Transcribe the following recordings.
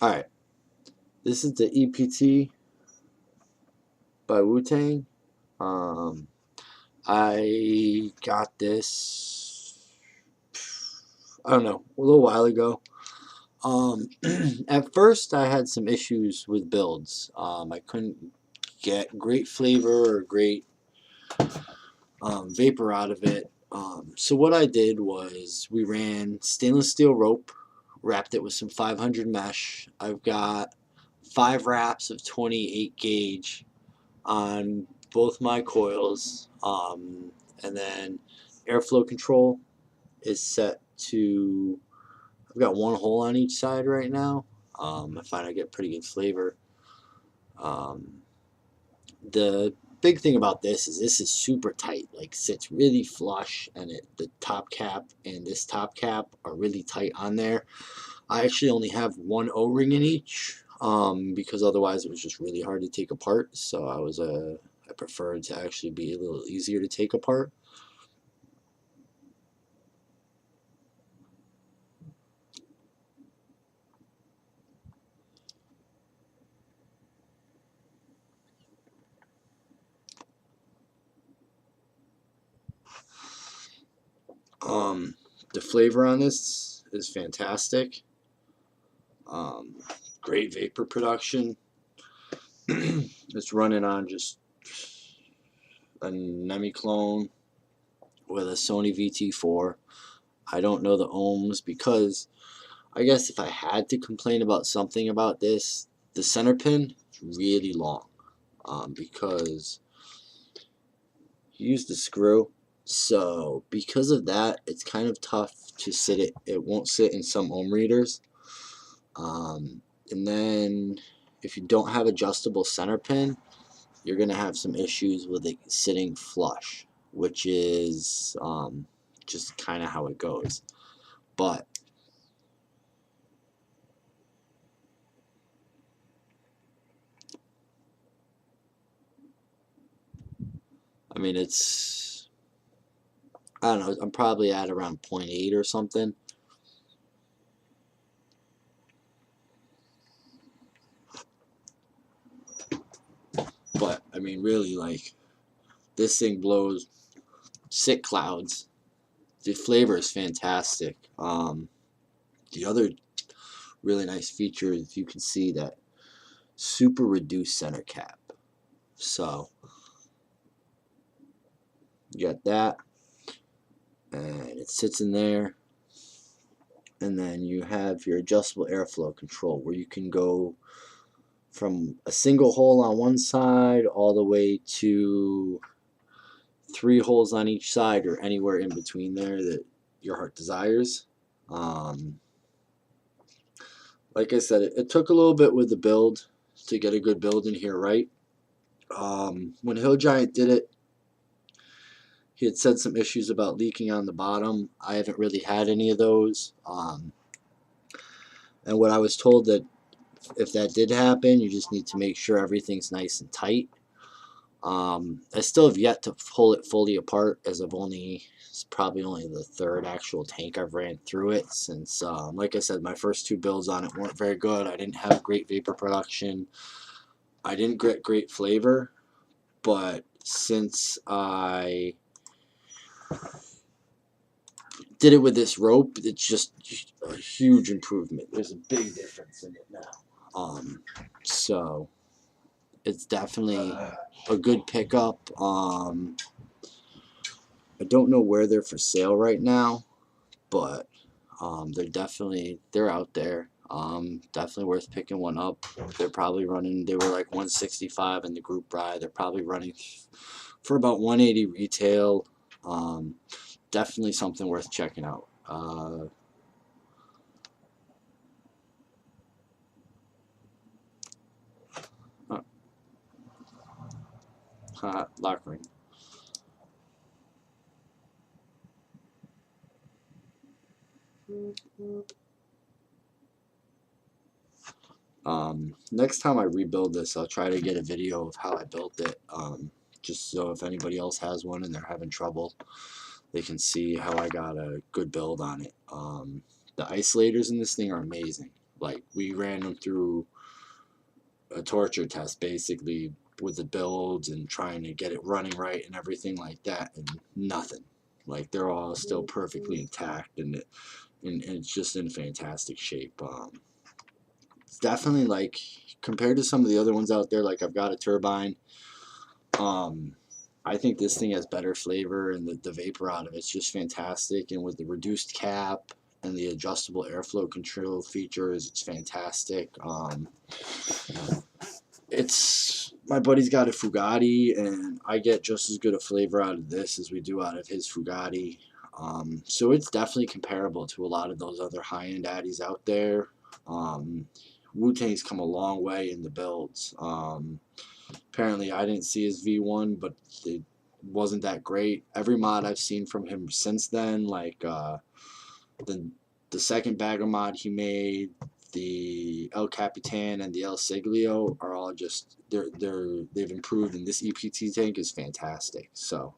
Alright, this is the EPT by Wu-Tang. Um, I got this, I don't know, a little while ago. At first, I had some issues with builds. I couldn't get great flavor or great vapor out of it. So what I did was we ran stainless steel rope, wrapped it with some 500 mesh. I've got 5 wraps of 28 gauge on both my coils, and then airflow control is set to, I've got 1 hole on each side right now. I find I get pretty good flavor. Um, the big thing about this is super tight, like sits really flush, and the top cap and this top cap are really tight on there. I actually only have 1 O-ring in each, because otherwise it was just really hard to take apart. So I preferred to actually be a little easier to take apart. Um, the flavor on this is fantastic. Um, Great vapor production. It's running on just a Nemi clone with a Sony VT4. I don't know the ohms because I guess if I had to complain about something about this, the center pin is really long, because you use the screw. So because of that, it's kind of tough to sit it. It won't sit in some ohm readers. And then if you don't have adjustable center pin, you're going to have some issues with it sitting flush, which is just kind of how it goes. But I mean, I don't know, I'm probably at around 0.8 or something. But I mean, really, like, this thing blows sick clouds. The flavor is fantastic. The other really nice feature is you can see that super reduced center cap. So you got that, and it sits in there. And then you have your adjustable airflow control where you can go from a single hole on one side all the way to 3 holes on each side or anywhere in between there that your heart desires. Like I said, it took a little bit with the build to get a good build in here, right? When Hill Giant did it, he had said some issues about leaking on the bottom. I haven't really had any of those. And what I was told that if that did happen, you just need to make sure everything's nice and tight. I still have yet to pull it fully apart, as it's probably only the 3rd actual tank I've ran through it since, like I said, my first 2 builds on it weren't very good. I didn't have great vapor production. I didn't get great flavor, but since I did it with this rope, it's just a huge improvement. There's a big difference in it now. So it's definitely a good pickup. I don't know where they're for sale right now, but they're out there. Definitely worth picking one up. They're probably running. They were like 165 in the group buy. They're probably running for about 180 retail. Definitely something worth checking out. Lock ring. Next time I rebuild this, I'll try to get a video of how I built it, just so if anybody else has one and they're having trouble, they can see how I got a good build on it. The isolators in this thing are amazing. Like, we ran them through a torture test basically with the builds and trying to get it running right and everything like that, and nothing. Like, they're all still perfectly intact, and it's just in fantastic shape. It's definitely, like, compared to some of the other ones out there, like I've got a turbine. I think this thing has better flavor, and the vapor out of it's just fantastic. And with the reduced cap and the adjustable airflow control features, it's fantastic. It's my buddy's got a Fugatti, and I get just as good a flavor out of this as we do out of his Fugatti. So it's definitely comparable to a lot of those other high-end Addies out there. Wu-Tang's come a long way in the builds. Apparently, I didn't see his V1, but it wasn't that great. Every mod I've seen from him since then, like the second bagger mod he made, the El Capitan and the El Siglio, are all just they've improved, and this EPT tank is fantastic. So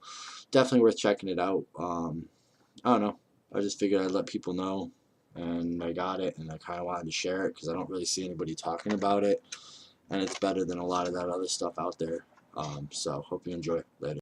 definitely worth checking it out. I don't know. I just figured I'd let people know, and I got it, and I kind of wanted to share it because I don't really see anybody talking about it, and it's better than a lot of that other stuff out there. So hope you enjoy. Later.